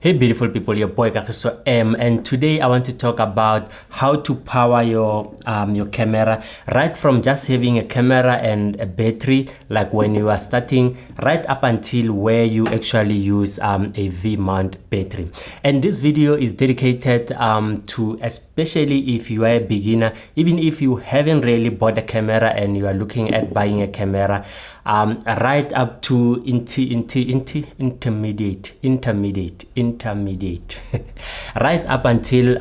Hey beautiful people, your boy Kakiso M, and today I want to talk about how to power your camera, right from just having a camera and a battery, like when you are starting, right up until where you actually use a V-mount battery. And this video is dedicated to especially if you are a beginner, even if you haven't really bought a camera and you are looking at buying a camera, right up to intermediate right up until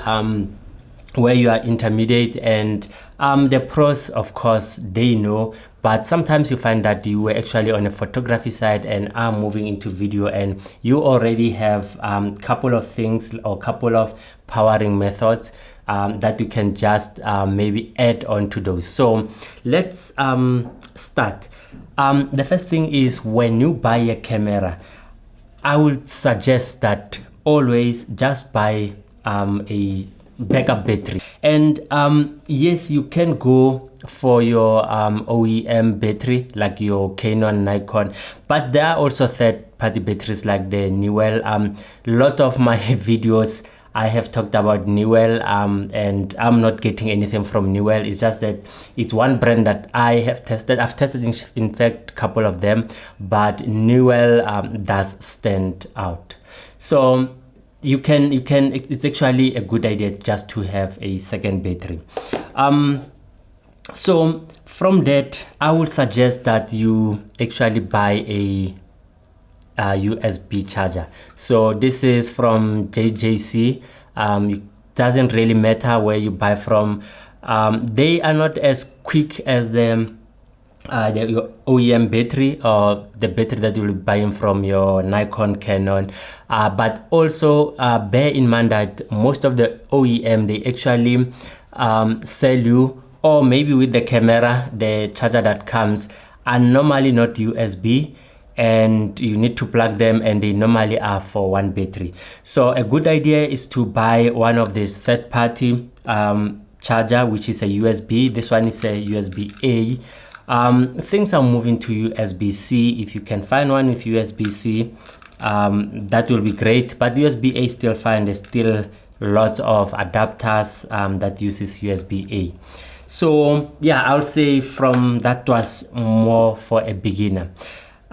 where you are intermediate. And the pros, of course, they know, but sometimes you find that you were actually on a photography side and are moving into video, and you already have couple of things or couple of powering methods that you can just maybe add on to those. So let's start. The first thing is, when you buy a camera, I would suggest that always just buy a backup battery. And yes, you can go for your OEM battery like your Canon, Nikon, but there are also third-party batteries like the Newell. A lot of my videos I have talked about Newell, and I'm not getting anything from Newell. It's just that it's one brand that I have tested. I've tested in fact a couple of them, but Newell does stand out. So it's actually a good idea just to have a second battery. So from that, I would suggest that you actually buy a USB charger. So this is from JJC. It doesn't really matter where you buy from. They are not as quick as your OEM battery or the battery that you'll be buying from your Nikon, Canon, but also bear in mind that most of the OEM, they actually sell you, or maybe with the camera, the charger that comes are normally not USB, and you need to plug them, and they normally are for one battery. So a good idea is to buy one of these third-party charger, which is a USB. This one is a USB-A. Things are moving to USB-C. If you can find one with USB-C, that will be great, but USB-A is still fine. There's still lots of adapters that uses USB-A. So yeah, I'll say from that was more for a beginner.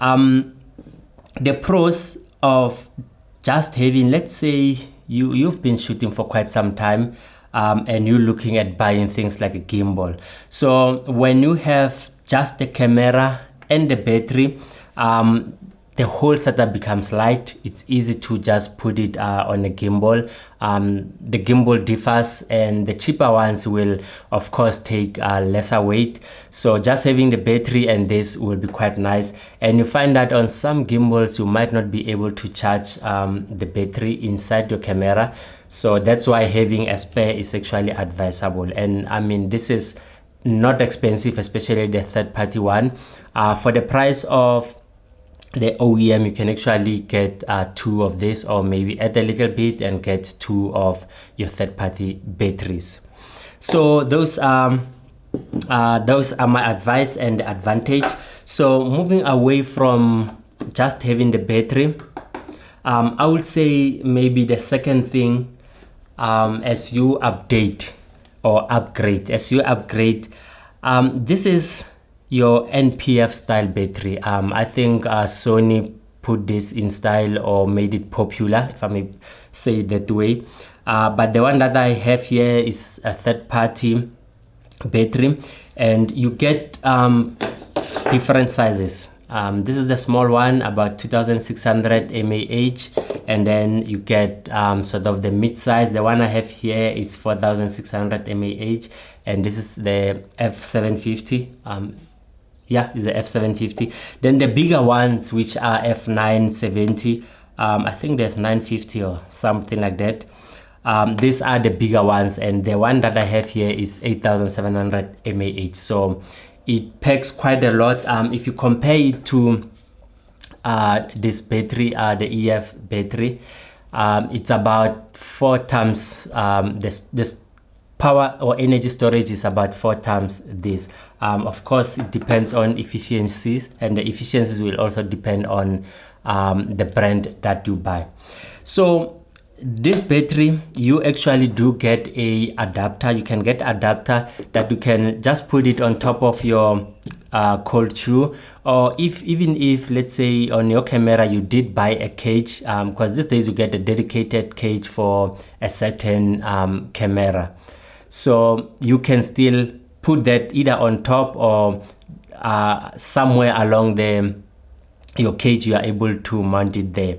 The pros of just having, let's say you've been shooting for quite some time, and you're looking at buying things like a gimbal. So when you have just the camera and the battery, the whole setup becomes light. It's easy to just put it on a gimbal. The gimbal differs, and the cheaper ones will of course take lesser weight. So just having the battery and this will be quite nice. And you find that on some gimbals you might not be able to charge the battery inside your camera. So that's why having a spare is actually advisable. And I mean, this is not expensive, especially the third-party one. For the price of the OEM, you can actually get two of this, or maybe add a little bit and get two of your third-party batteries. So those are my advice and advantage. So moving away from just having the battery, I would say maybe the second thing, as you update or upgrade, this is your NPF style battery. I think Sony put this in style or made it popular, if I may say it that way. But the one that I have here is a third-party battery, and you get different sizes. This is the small one, about 2600 mAh, and then you get sort of the mid-size. The one I have here is 4600 mAh, and this is the F750. Yeah, it's the F750. Then the bigger ones, which are F970, I think there's 950 or something like that. These are the bigger ones, and the one that I have here is 8700 mAh. So it packs quite a lot. If you compare it to this battery, the EF battery, it's about 4 times this power or energy storage is about 4 times this. Of course, it depends on efficiencies, and the efficiencies will also depend on the brand that you buy. So this battery, you actually do get a adapter. You can get adapter that you can just put it on top of your cold shoe, or even if let's say on your camera you did buy a cage, because these days you get a dedicated cage for a certain camera, so you can still put that either on top or somewhere along your cage. You are able to mount it there.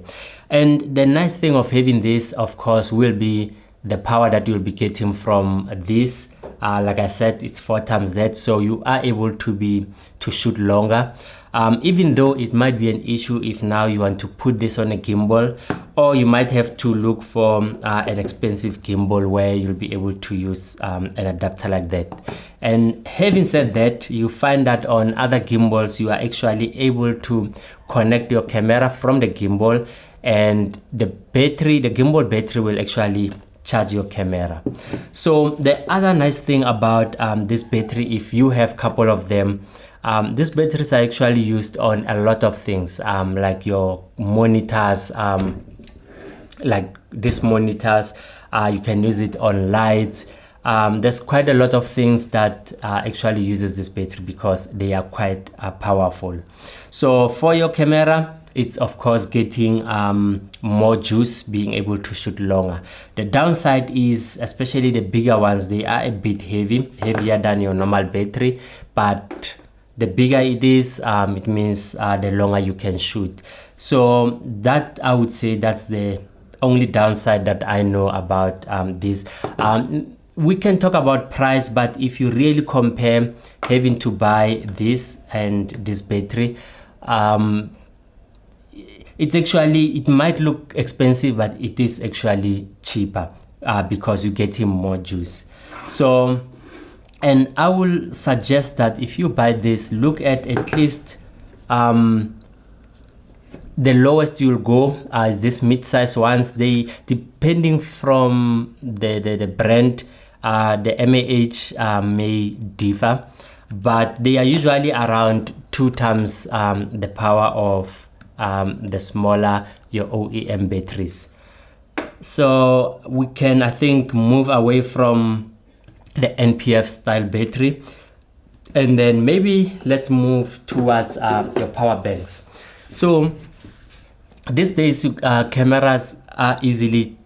And the nice thing of having this, of course, will be the power that you'll be getting from this. Like I said, it's 4 times that, so you are able to shoot longer. Even though it might be an issue if now you want to put this on a gimbal, or you might have to look for an expensive gimbal where you'll be able to use an adapter like that. And having said that, you find that on other gimbals you are actually able to connect your camera from the gimbal, and the gimbal battery will actually charge your camera. So the other nice thing about this battery, if you have a couple of them, these batteries are actually used on a lot of things, like your monitors, like these monitors, you can use it on lights. There's quite a lot of things that actually uses this battery because they are quite powerful. So for your camera, it's of course getting more juice, being able to shoot longer. The downside is, especially the bigger ones, they are a bit heavier than your normal battery, but the bigger it is, it means the longer you can shoot. So that, I would say, that's the only downside that I know about this. We can talk about price, but if you really compare having to buy this and this battery, it might look expensive, but it is actually cheaper because you're getting more juice. So, and I will suggest that if you buy this, look at least the lowest you'll go is this mid-size ones. They, depending from the brand, the mAh may differ, but they are usually around 2 times the power of the smaller your OEM batteries. So we can, I think, move away from the NPF style battery, and then maybe let's move towards your power banks. So these days cameras are easily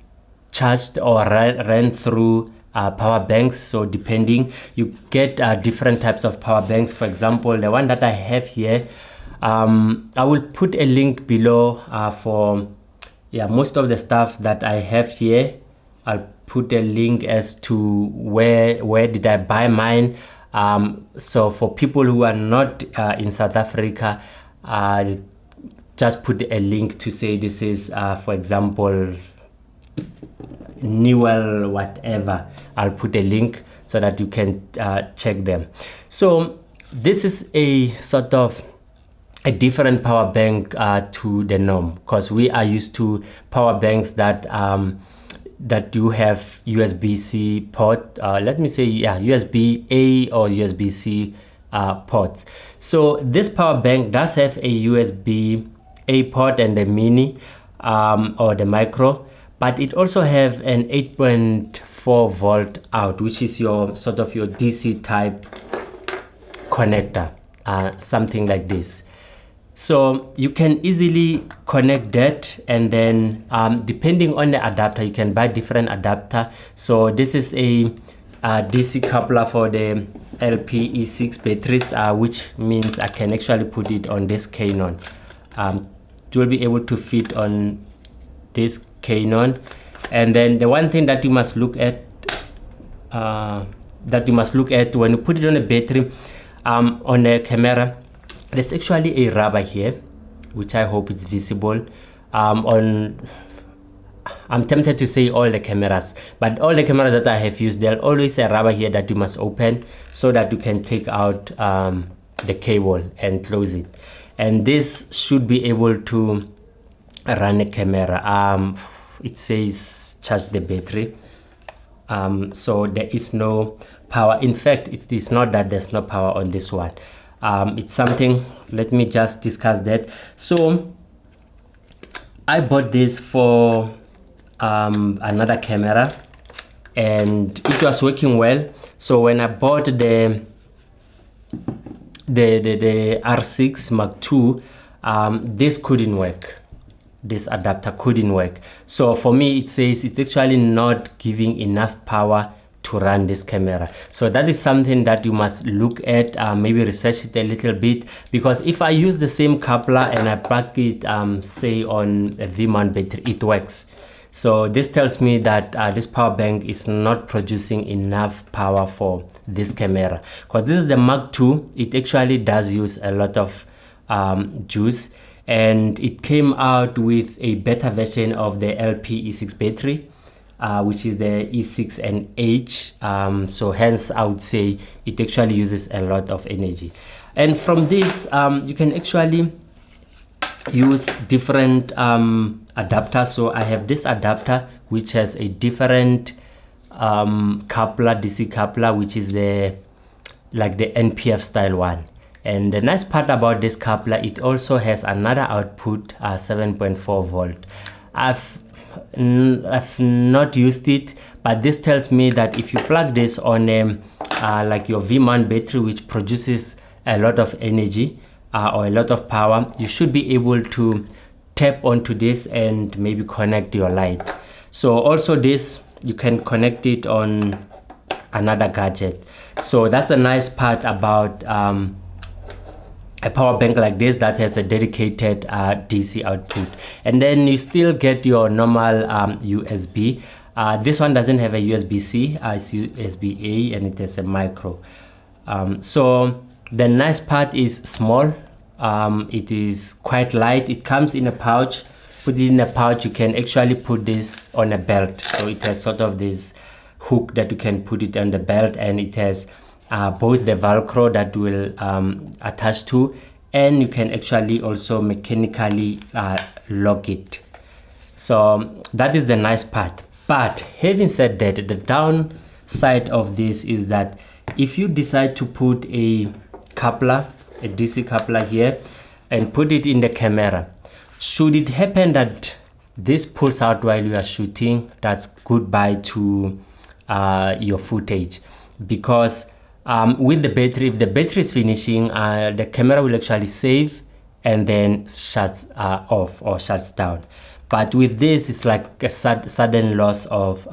charged or ran through power banks. So depending, you get different types of power banks. For example, the one that I have here, I will put a link below for most of the stuff that I have here. I'll put a link as to where did I buy mine. So for people who are not in South Africa, I'll just put a link to say this is for example Newell whatever. I'll put a link so that you can check them. So this is a sort of a different power bank to the norm, because we are used to power banks that that you have USB-C port, let me say USB-A or USB-C ports. So this power bank does have a USB-A port and a mini or the micro, but it also have an 8.4 volt out, which is your sort of your DC type connector, something like this. So you can easily connect that, and then depending on the adapter, you can buy different adapter. So this is a DC coupler for the LPE6 batteries, which means I can actually put it on this Canon. It will be able to fit on this Canon. And then the one thing that you must look at when you put it on a battery, on a camera, there's actually a rubber here, which I hope is visible. I'm tempted to say all the cameras, but all the cameras that I have used, there's always a rubber here that you must open so that you can take out the cable and close it. And this should be able to run a camera. It says charge the battery. So there is no power. In fact, it is not that there's no power on this one. It's something, let me just discuss that. So I bought this for another camera, and it was working well. So when I bought the R6 Mark II, this couldn't work. This adapter couldn't work. So for me, it says it's actually not giving enough power to run this camera. So that is something that you must look at, maybe research it a little bit, because if I use the same coupler and I plug it say on a V-mount battery, it works. So this tells me that this power bank is not producing enough power for this camera, because this is the Mark II. It actually does use a lot of juice, and it came out with a better version of the LP E6 battery, which is the E6 and H. So hence I would say it actually uses a lot of energy. And from this, you can actually use different adapters. So I have this adapter which has a different coupler, DC coupler, which is like the NPF style one. And the nice part about this coupler, it also has another output, 7.4 volt. I've not used it, but this tells me that if you plug this on like your V-mount battery, which produces a lot of energy or a lot of power, you should be able to tap onto this and maybe connect your light. So also this, you can connect it on another gadget. So that's the nice part about a power bank like this that has a dedicated DC output. And then you still get your normal USB. This one doesn't have a USB-C, it's USB-A, and it has a micro. So the nice part is small. It is quite light. It comes in a pouch. Put it in a pouch, you can actually put this on a belt. So it has sort of this hook that you can put it on the belt, and it has both the Velcro that will attach to, and you can actually also mechanically lock it. So that is the nice part. But having said that, the downside of this is that if you decide to put a coupler, a DC coupler here, and put it in the camera, should it happen that this pulls out while you are shooting, that's goodbye to your footage. Because with the battery, if the battery is finishing, the camera will actually save and then shuts off or shuts down. But with this, it's like a sudden loss of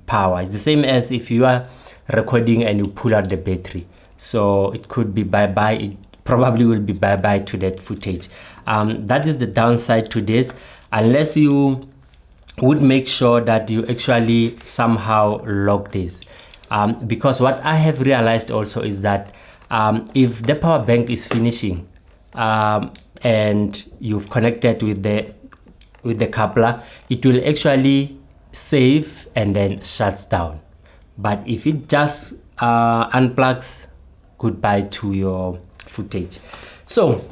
power. It's the same as if you are recording and you pull out the battery. So it could be bye-bye. It probably will be bye-bye to that footage. That is the downside to this, unless you would make sure that you actually somehow lock this. Because what I have realized also is that if the power bank is finishing and you've connected with the coupler, it will actually save and then shuts down. But if it just unplugs, goodbye to your footage. So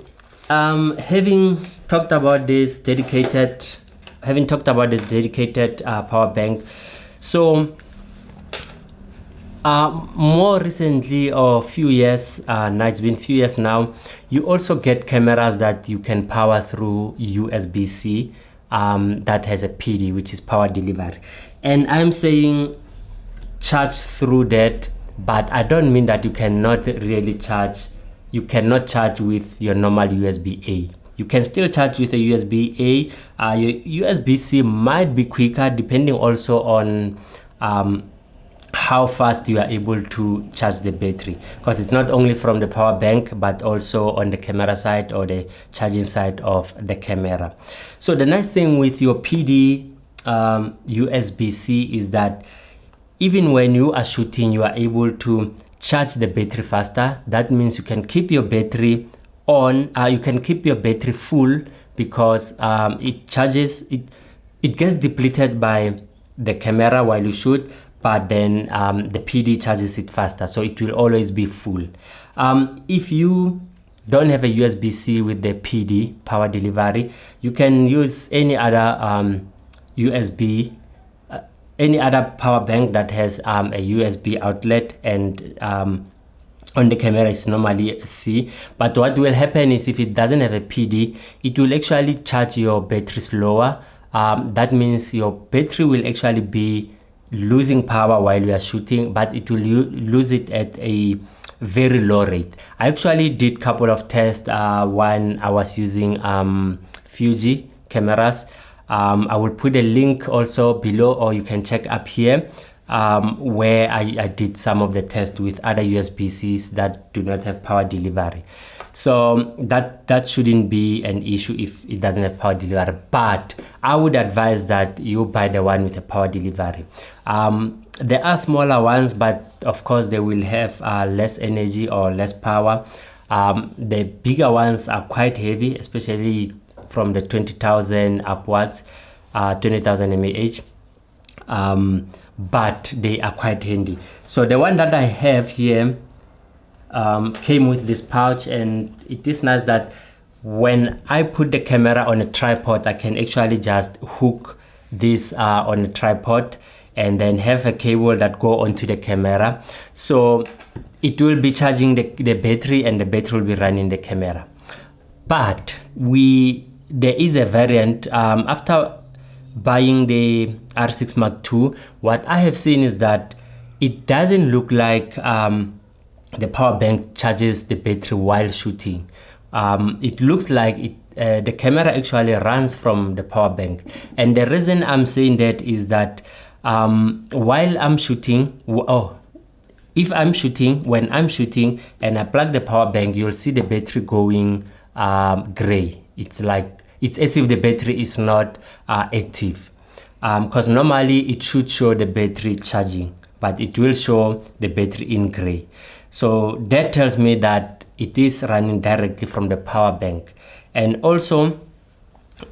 having talked about this dedicated power bank, so more recently, or a few years, now it's been a few years now, you also get cameras that you can power through USB-C that has a PD, which is power delivery. And I'm saying charge through that, but I don't mean that you cannot really charge. You cannot charge with your normal USB-A. You can still charge with a USB-A. Your USB-C might be quicker, depending also on how fast you are able to charge the battery, because it's not only from the power bank but also on the camera side or the charging side of the camera. So the nice thing with your PD USB-C is that even when you are shooting, you are able to charge the battery faster. That means you can keep your battery on, you can keep your battery full, because it charges, it gets depleted by the camera while you shoot, but then the PD charges it faster, so it will always be full. If you don't have a USB-C with the PD power delivery, you can use any other USB, any other power bank that has a USB outlet, and on the camera is normally a C. But what will happen is if it doesn't have a PD, it will actually charge your battery slower, that means your battery will actually be losing power while you are shooting, but it will lose it at a very low rate. I actually did a couple of tests when I was using Fuji cameras. I will put a link also below, or you can check up here, where I did some of the tests with other USB-Cs that do not have power delivery. So that shouldn't be an issue if it doesn't have power delivery, but I would advise that you buy the one with a power delivery. There are smaller ones, but of course they will have less energy or less power. The bigger ones are quite heavy, especially from the 20,000 upwards, 20,000 mAh, but they are quite handy. So the one that I have here came with this pouch, and it is nice that when I put the camera on a tripod, I can actually just hook this on a tripod and then have a cable that go onto the camera. So it will be charging the battery, and the battery will be running the camera. But there is a variant. After buying the R6 Mark II, what I have seen is that it doesn't look like the power bank charges the battery while shooting. It looks like the camera actually runs from the power bank. And the reason I'm saying that is that while I'm shooting, when I'm shooting and I plug the power bank, you'll see the battery going gray. It's as if the battery is not active, because normally it should show the battery charging, but it will show the battery in gray. So that tells me that it is running directly from the power bank. And also,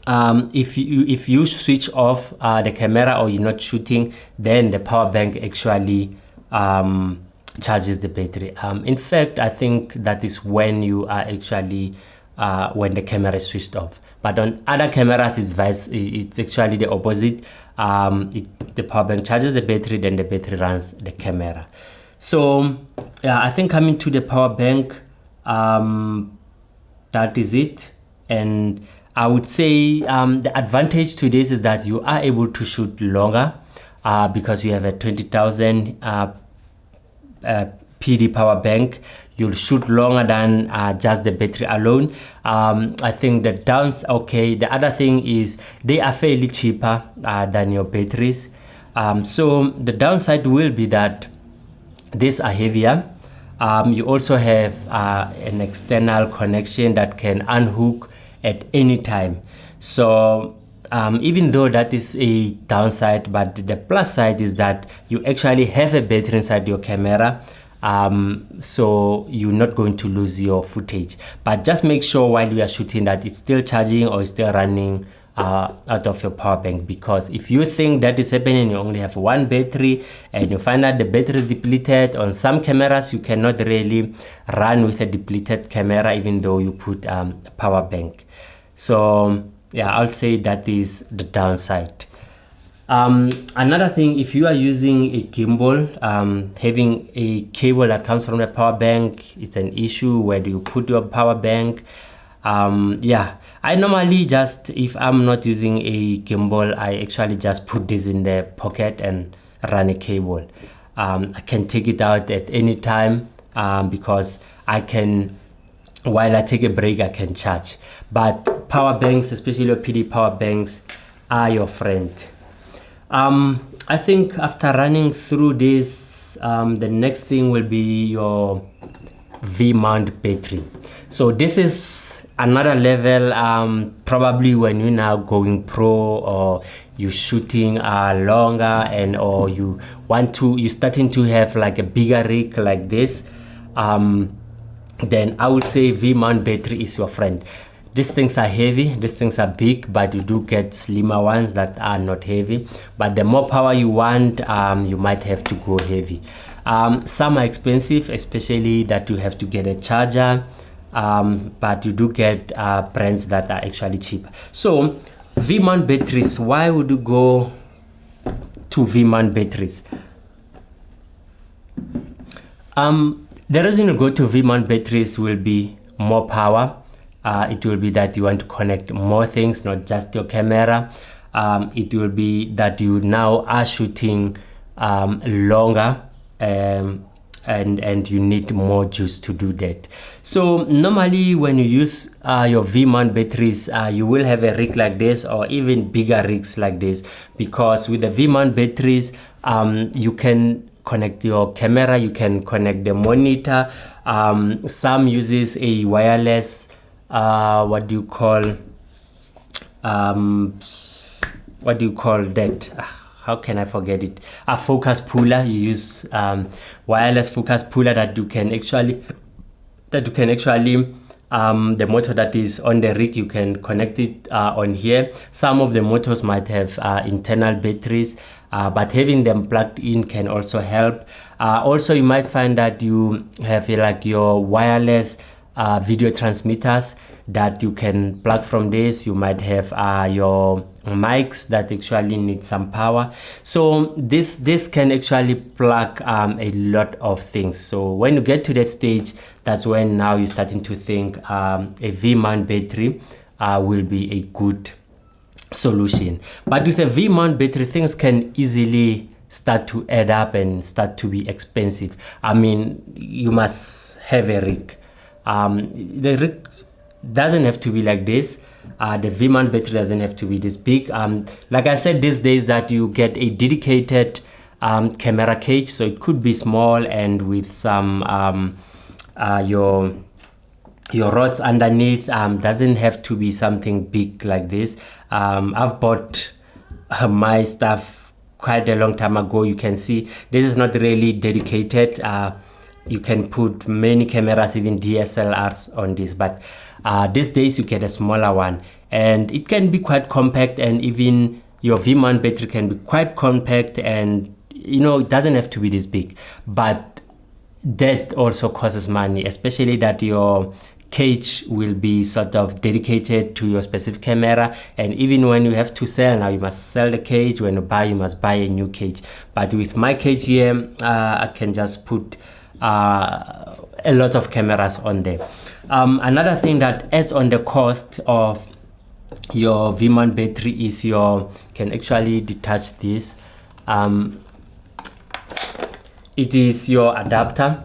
if you switch off the camera or you're not shooting, then the power bank actually charges the battery. In fact, I think that is when you are actually when the camera is switched off. But on other cameras, it's actually the opposite. The power bank charges the battery, then the battery runs the camera. So yeah, I think coming to the power bank, that is it. And I would say the advantage to this is that you are able to shoot longer because you have a 20,000 PD power bank. You'll shoot longer than just the battery alone. I think the the other thing is they are fairly cheaper than your batteries. So the downside will be that these are heavier. You also have an external connection that can unhook at any time. So even though that is a downside, but the plus side is that you actually have a battery inside your camera. So you're not going to lose your footage, but just make sure while you are shooting that it's still charging or it's still running out of your power bank, because if you think that is happening, you only have one battery and you find that the battery is depleted, on some cameras you cannot really run with a depleted camera even though you put a power bank. So yeah, I'll say that is the downside. Another thing, if you are using a gimbal, having a cable that comes from the power bank, it's an issue. Where do you put your power bank? Yeah, I normally just, if I'm not using a gimbal, I actually just put this in the pocket and run a cable. I can take it out at any time because I can, while I take a break, I can charge. But power banks, especially your PD power banks, are your friend. I think after running through this, the next thing will be your V-mount battery. So this is another level, probably when you're now going pro or you're shooting longer, and or you're starting to have like a bigger rig like this, then I would say V-mount battery is your friend. These things are heavy, these things are big, but you do get slimmer ones that are not heavy. But the more power you want, you might have to go heavy. Some are expensive, especially that you have to get a charger, but you do get brands that are actually cheap. So V-mount batteries, why would you go to V-mount batteries? The reason you go to V-mount batteries will be more power. It will be that you want to connect more things, not just your camera. it will be that you now are shooting longer, and you need more juice to do that. So normally when you use your V-mount batteries, you will have a rig like this, or even bigger rigs like this, because with the V-mount batteries, you can connect your camera, you can connect the monitor. Some uses a wireless what do you call that? How can I forget it? A focus puller. You use wireless focus puller that you can actually the motor that is on the rig, you can connect it on here. Some of the motors might have internal batteries, but having them plugged in can also help. Also, you might find that you have like your wireless video transmitters that you can plug from this. You might have your mics that actually need some power. So this can actually plug a lot of things. So when you get to that stage, that's when now you're starting to think a V-mount battery will be a good solution. But with a V-mount battery, things can easily start to add up and start to be expensive. I mean, you must have a rig. The rig doesn't have to be like this. The V-mount battery doesn't have to be this big. Like I said, these days that you get a dedicated camera cage, so it could be small and with some your rods underneath. Doesn't have to be something big like this. I've bought my stuff quite a long time ago. You can see this is not really dedicated. You can put many cameras, even DSLRs on this, but these days you get a smaller one, and it can be quite compact, and even your V-mount battery can be quite compact, and it doesn't have to be this big. But that also costs money, especially that your cage will be sort of dedicated to your specific camera, and even when you have to sell, now you must sell the cage. When you buy, you must buy a new cage. But with my cage here, I can just put a lot of cameras on there. Another thing that adds on the cost of your V-mount battery is can actually detach this. It is your adapter,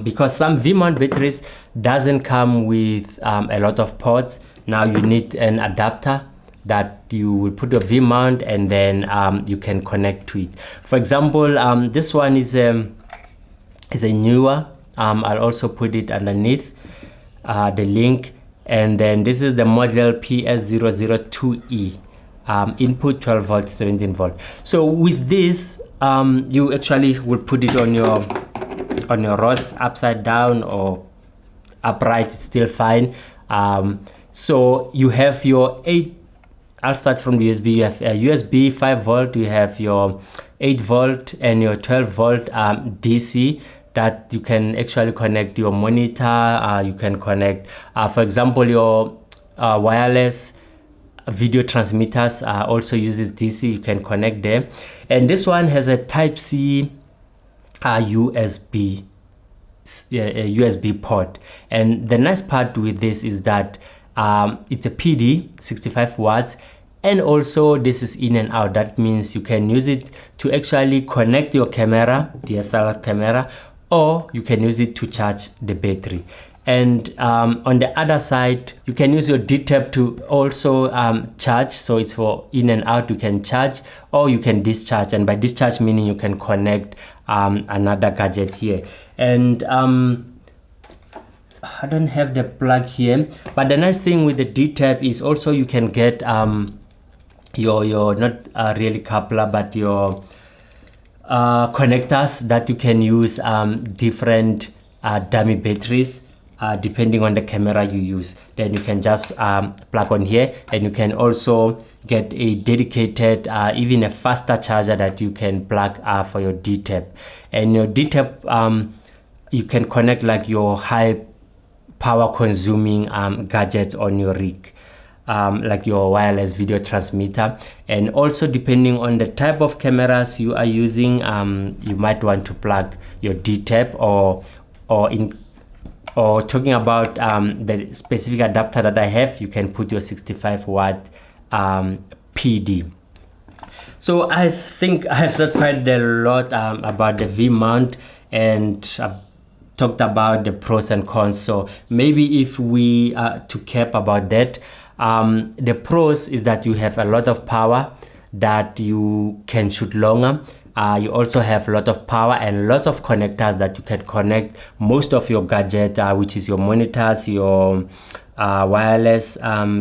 because some V-mount batteries doesn't come with a lot of ports. Now you need an adapter that you will put your V-mount, and then you can connect to it. For example, this one is a newer. I'll also put it underneath the link. And then this is the model PS002E, input 12 volt, 17 volt. So with this, you actually will put it on your rods upside down or upright. It's still fine. So you have your 8. I'll start from the USB. You have a USB 5 volt. You have your 8 volt and your 12 volt DC that you can actually connect your monitor. You can connect, for example, your wireless video transmitters also uses DC. You can connect them. And this one has a Type-C USB port. And the nice part with this is that it's a PD, 65 watts. And also this is in and out. That means you can use it to actually connect your camera, DSLR camera, or you can use it to charge the battery. And on the other side, you can use your D-tap to also charge. So it's for in and out. You can charge or you can discharge. And by discharge meaning you can connect another gadget here. And I don't have the plug here, but the nice thing with the D-tap is also you can get your not really coupler, but your connectors that you can use different dummy batteries depending on the camera you use. Then you can just plug on here, and you can also get a dedicated even a faster charger that you can plug for your D-tap. And your D-tap you can connect like your high power consuming gadgets on your rig, like your wireless video transmitter. And also depending on the type of cameras you are using, you might want to plug your D-tap or talking about the specific adapter that I have, you can put your 65 watt PD. So I think I have said quite a lot about the V mount, and I've talked about the pros and cons. So maybe if we to cap about that, the pros is that you have a lot of power, that you can shoot longer. You also have a lot of power and lots of connectors that you can connect most of your gadget, which is your monitors, your wireless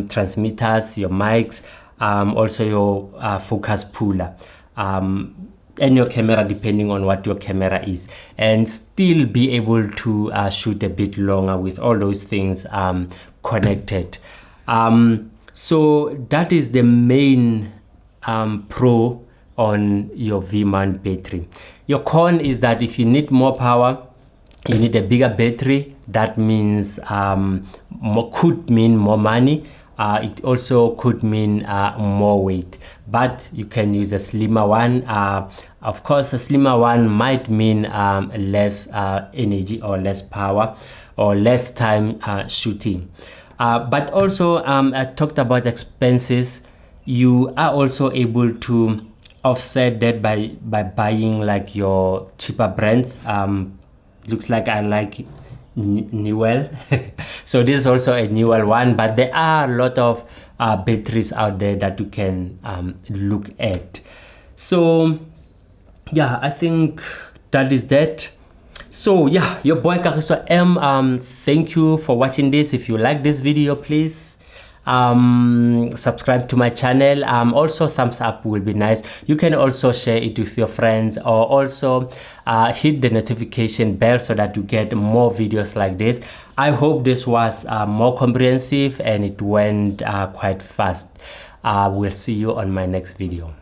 transmitters, your mics, also your focus puller, and your camera, depending on what your camera is, and still be able to shoot a bit longer with all those things connected. So that is the main pro on your V mount battery. Your con is that if you need more power, you need a bigger battery. That means could mean more money. It also could mean more weight, but you can use a slimmer one. Of course, a slimmer one might mean less energy or less power or less time shooting. But also, I talked about expenses. You are also able to offset that by buying like your cheaper brands. Looks like I like Newell. So this is also a Newell one, but there are a lot of batteries out there that you can look at. So yeah, I think that is that. So yeah, your boy Kagiso M, thank you for watching this. If you like this video, please subscribe to my channel. Also thumbs up will be nice. You can also share it with your friends, or also hit the notification bell so that you get more videos like this. I hope this was more comprehensive and it went quite fast. We'll see you on my next video.